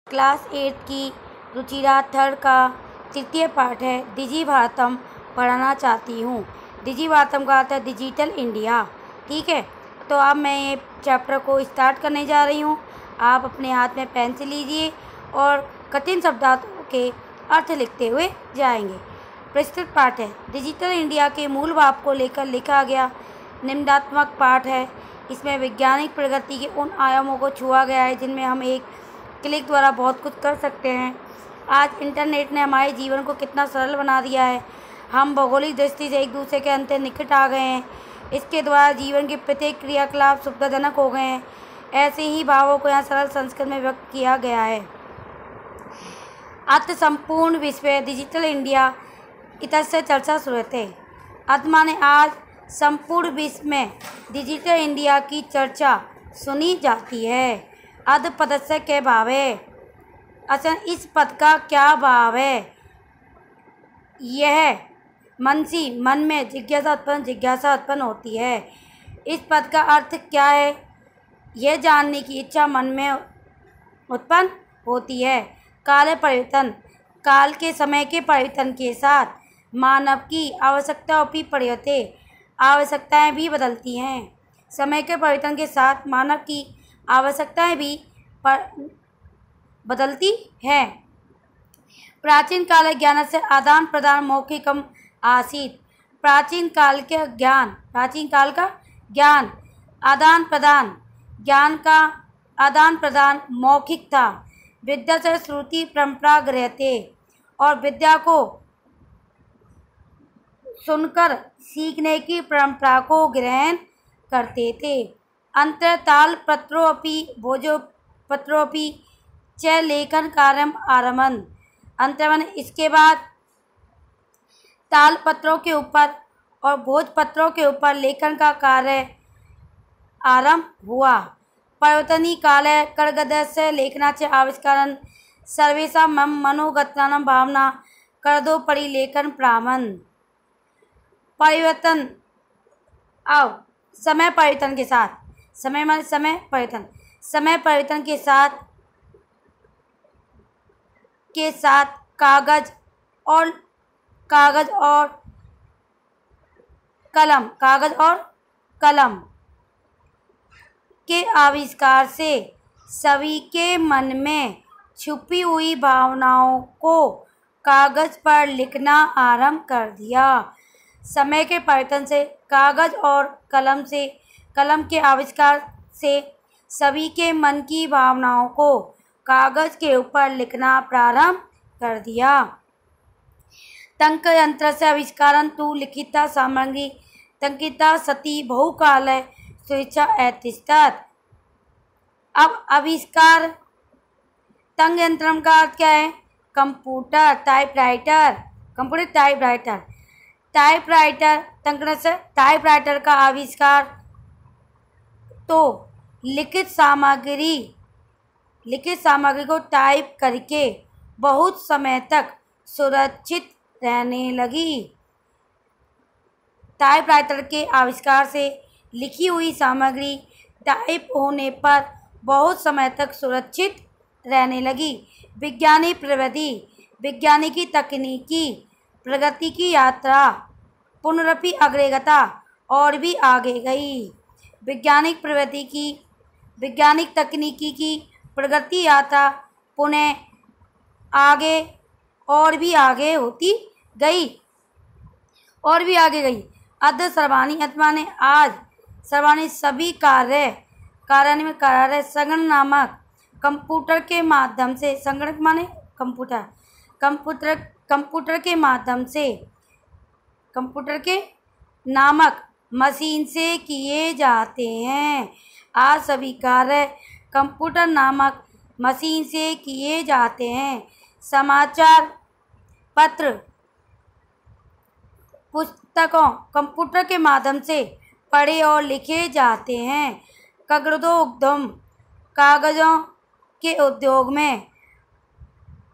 Class 8 की Ruchira third का तृतीय पाठ है डिजी भारतम पढ़ाना चाहती हूँ। डिजी भारतम का अर्थ है डिजिटल इंडिया। ठीक है, तो अब मैं ये चैप्टर को स्टार्ट करने जा रही हूँ। आप अपने हाथ में पेंसिल लीजिए और कठिन शब्दार्थों के अर्थ लिखते हुए जाएंगे। प्रस्तुत पाठ है डिजिटल इंडिया के मूल भाव को लेकर लिखा गया निम्नात्मक पाठ है। इसमें वैज्ञानिक प्रगति के उन आयामों को छुआ गया है जिनमें हम एक क्लिक द्वारा बहुत कुछ कर सकते हैं। आज इंटरनेट ने हमारे जीवन को कितना सरल बना दिया है। हम भौगोलिक दृष्टि से एक दूसरे के अंत निकट आ गए हैं। इसके द्वारा जीवन के प्रत्येक क्रियाकलाप सुविधाजनक हो गए हैं। ऐसे ही भावों को यहाँ सरल संस्कृत में व्यक्त किया गया है। अत संपूर्ण विश्व डिजिटल इंडिया इतर से चर्चा शुरू थे। आत्मा ने आज संपूर्ण विश्व में डिजिटल इंडिया की चर्चा सुनी जाती है। अध पदस्य के भाव है। अच्छा, इस पद का क्या भाव है? यह मन में जिज्ञासा उत्पन्न होती है। इस पद का अर्थ क्या है? यह जानने की इच्छा मन में उत्पन्न होती है। काल परिवर्तन, काल के समय के परिवर्तन के साथ मानव की आवश्यकताएं भी बदलती हैं। समय के परिवर्तन के साथ मानव की आवश्यकताएं भी बदलती हैं। प्राचीन काल ज्ञान से आदान प्रदान मौखिकम आसीत्। प्राचीन काल का ज्ञान ज्ञान का आदान प्रदान मौखिक था। विद्या से श्रुति परंपरा गृह्यते और विद्या को सुनकर सीखने की परंपरा को ग्रहण करते थे। अंतर्ताल पत्रोपि भोजपत्रोपि च लेखन कार्यम आरम्भन। अंतर्मन इसके बाद ताल पत्रों के ऊपर और भोजपत्रों के ऊपर लेखन का कार्य आरंभ हुआ। परिवर्तनी काल कर्गदस्य लेखनाचे आविष्कारण सर्वेषां मनोगतानां भावना कर्दो परिलेखन प्रामन। परिवर्तन अब समय परिवर्तन के साथ समय परिवर्तन के साथ कागज और कलम के आविष्कार से सभी के मन में छुपी हुई भावनाओं को कागज पर लिखना आरंभ कर दिया। समय के परिवर्तन से कागज और कलम के आविष्कार से सभी के मन की भावनाओं को कागज के ऊपर लिखना प्रारंभ कर दिया। तंक यंत्र से आविष्कारण तु लिखिता सामग्री तंकिता सती बहुकाल स्वेच्छा अतिष्ठत्। अब आविष्कार तंग यंत्र का अर्थ क्या है? कंप्यूटर टाइपराइटर का आविष्कार तो लिखित सामग्री को टाइप करके बहुत समय तक सुरक्षित रहने लगी। टाइपराइटर के आविष्कार से लिखी हुई सामग्री टाइप होने पर बहुत समय तक सुरक्षित रहने लगी। विज्ञानिकी तकनीकी प्रगति की यात्रा पुनरपि अग्रगता और भी आगे गई। वैज्ञानिक तकनीकी की प्रगति यात्रा पुनः आगे और भी आगे गई। अद्य सर्वाणि आत्मा ने आज सर्वाणि सभी कार्य संगणक नामक कंप्यूटर के माध्यम से संगणक माने कंप्यूटर के नामक मशीन से किए जाते हैं। आज सभी कार्य कंप्यूटर नामक मशीन से किए जाते हैं। समाचार पत्र पुस्तकों कंप्यूटर के माध्यम से पढ़े और लिखे जाते हैं। कागजों के उद्योग में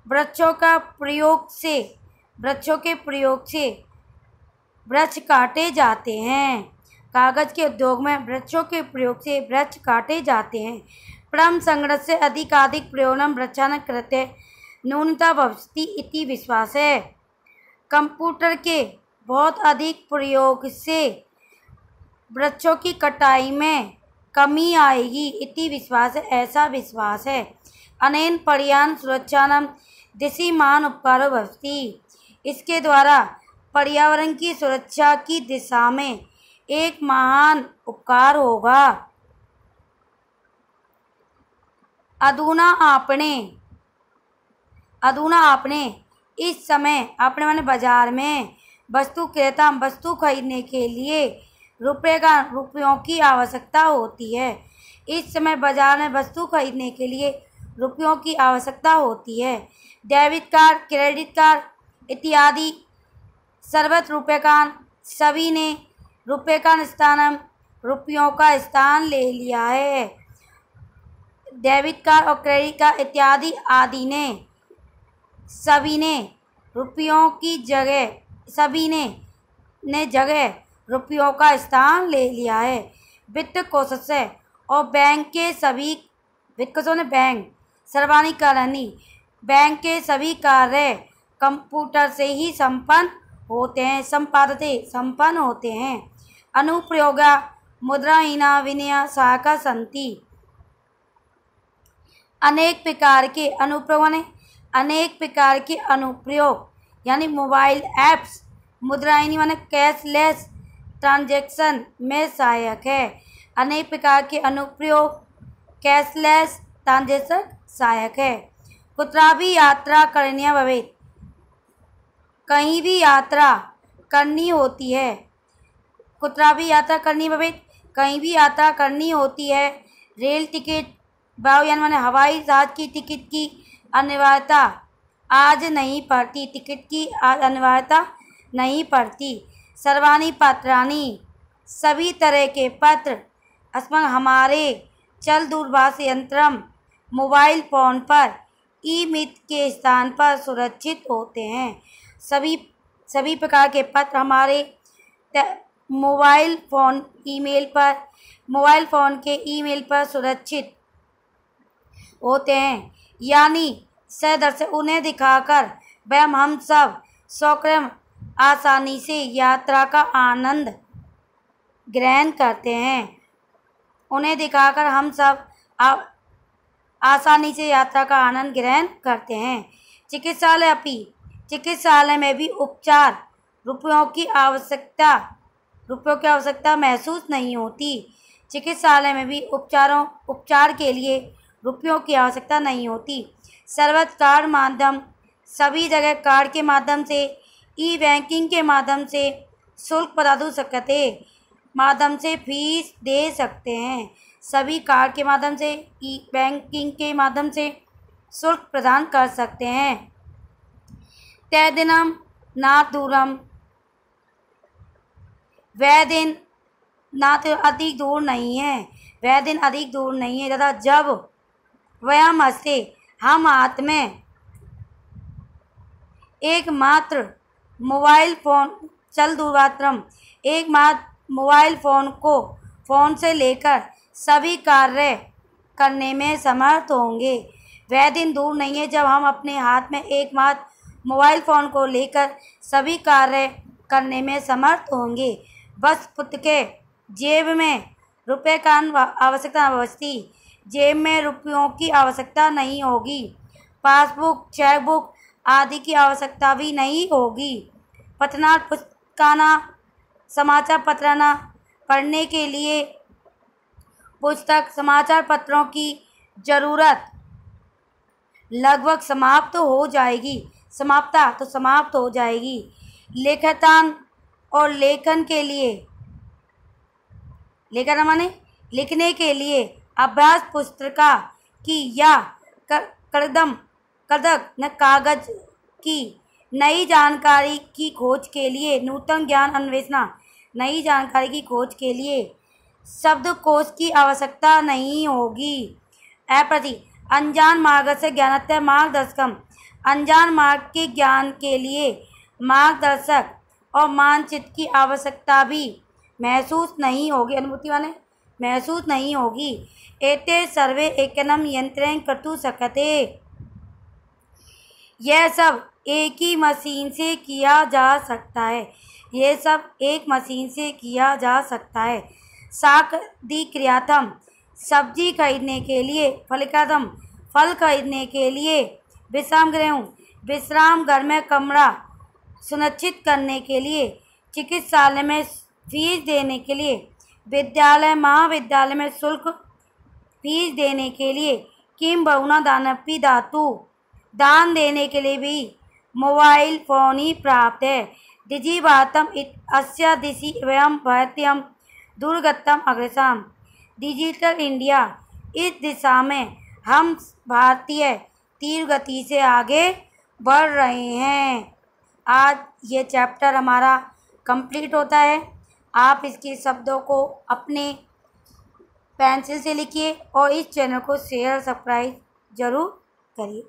वृक्षों के प्रयोग से वृक्ष काटे जाते हैं। कागज के उद्योग में वृक्षों के प्रयोग से वृक्ष काटे जाते हैं। परम संगणस्य अधिकाधिक प्रयोगं वृक्षाणां कृते न्यूनता भवति इति विश्वास है। कंप्यूटर के बहुत अधिक प्रयोग से वृक्षों की कटाई में कमी आएगी इति विश्वास है, ऐसा विश्वास है। अनेन पर्यावरण सुरक्षाणां दिशि महान् उपकारो भवति, इसके द्वारा पर्यावरण की सुरक्षा की दिशा में एक महान उपकार होगा। अधुना आपने इस समय आपने माने बाजार में वस्तु क्रेता वस्तु खरीदने के लिए रुपयों की आवश्यकता होती है। इस समय बाजार में वस्तु खरीदने के लिए रुपयों की आवश्यकता होती है। डेबिट कार्ड, क्रेडिट कार्ड इत्यादि सर्वत्र सभी ने रुपये का स्थान रुपयों का स्थान ले लिया है। डेबिट कार्ड और क्रेडिट कार्ड इत्यादि आदि ने सभी ने रुपयों की जगह रुपयों का स्थान ले लिया है। वित्त कोश से और बैंक के सभी बैंक के सभी कार्य कंप्यूटर से ही संपन्न होते हैं। अनुप्रयोगा मुद्राहीना विनय सहायका सन्ति। अनेक प्रकार के अनुप्रयोग यानी मोबाइल ऐप्स मुद्राहीनी माने कैशलेस ट्रांजैक्शन में सहायक है। अनेक प्रकार के अनुप्रयोग कैशलेस ट्रांजैक्शन सहायक है। कुत्रापि यात्रा करनी भवेत्, कहीं भी यात्रा करनी होती है। कुत्रापि यात्रा करनी भवेत्, कहीं भी यात्रा करनी होती है। रेल टिकट यानी माने हवाई जहाज की टिकट की अनिवार्यता आज नहीं पड़ती। सर्वाणि पत्राणि, सभी तरह के पत्र अस्माकं हमारे चल दूरभाष यंत्रम मोबाइल फ़ोन पर ईमित्र के स्थान पर सुरक्षित होते हैं। सभी प्रकार के पत्र हमारे मोबाइल फ़ोन के ईमेल पर सुरक्षित होते हैं। यानी सदस्य उन्हें दिखाकर वह हम सब स्वयं आसानी से यात्रा का आनंद ग्रहण करते हैं। उन्हें दिखाकर हम सब आसानी से यात्रा का आनंद ग्रहण करते हैं। चिकित्सालय में भी रुपयों की आवश्यकता महसूस नहीं होती। चिकित्सालय में भी उपचार के लिए रुपयों की आवश्यकता नहीं होती। सर्वत्र कार्ड माध्यम, सभी जगह कार्ड के माध्यम से, ई बैंकिंग के माध्यम से शुल्क प्रदातु सकते माध्यम से फीस दे सकते हैं। सभी कार्ड के माध्यम से, ई बैंकिंग के माध्यम से शुल्क प्रदान कर सकते हैं। तैदिनम ना दूरम, वह दिन ना तो अधिक दूर नहीं है, तथा जब वयम हस्ते हम हाथ में एकमात्र मोबाइल फ़ोन से लेकर सभी कार्य करने में समर्थ होंगे। वह दिन दूर नहीं है जब हम अपने हाथ में एकमात्र मोबाइल फ़ोन को लेकर सभी कार्य करने में समर्थ होंगे। बस पुत्र के जेब में रुपये का आवश्यकता बचती, जेब में रुपयों की आवश्यकता नहीं होगी। पासबुक, चेकबुक आदि की आवश्यकता भी नहीं होगी। पठना पुस्तकाना, समाचार पत्राना पढ़ने के लिए पुस्तक समाचार पत्रों की जरूरत लगभग समाप्त हो जाएगी। लेखन और लिखने के लिए अभ्यास पुस्तिका की या कागज की नई जानकारी की खोज के लिए नूतन ज्ञान अन्वेषण, नई जानकारी की खोज के लिए शब्दकोश की आवश्यकता नहीं होगी। अनजान मार्ग से ज्ञानस्य मार्गदर्शकम, अनजान मार्ग के ज्ञान के लिए मार्गदर्शक और मानचित्र की आवश्यकता भी महसूस नहीं होगी। अनुभूति माने महसूस नहीं होगी। एते सर्वे एकनम यंत्रेण कर्तुं शक्यते। यह सब एक ही मशीन से किया जा सकता है। यह सब एक मशीन से किया जा सकता है। शाकादि क्रियातम, सब्जी खरीदने के लिए, फलिकातम, फल खरीदने के लिए, विश्राम गृह, विश्राम घर में कमरा सुनिश्चित करने के लिए, चिकित्सालय में फीस देने के लिए, विद्यालय महाविद्यालय में शुल्क फीस देने के लिए, किम बहुना दानपि धातु, दान देने के लिए भी मोबाइल फोन ही प्राप्त है। डिजिवातम अस्य दिशि वयम भारतीयम दुर्गतम अग्रसम। डिजिटल इंडिया, इस दिशा में हम भारतीय तीव्र गति से आगे बढ़ रहे हैं। आज ये चैप्टर हमारा कंप्लीट होता है। आप इसके शब्दों को अपने पेंसिल से लिखिए और इस चैनल को शेयर सब्सक्राइब जरूर करिए।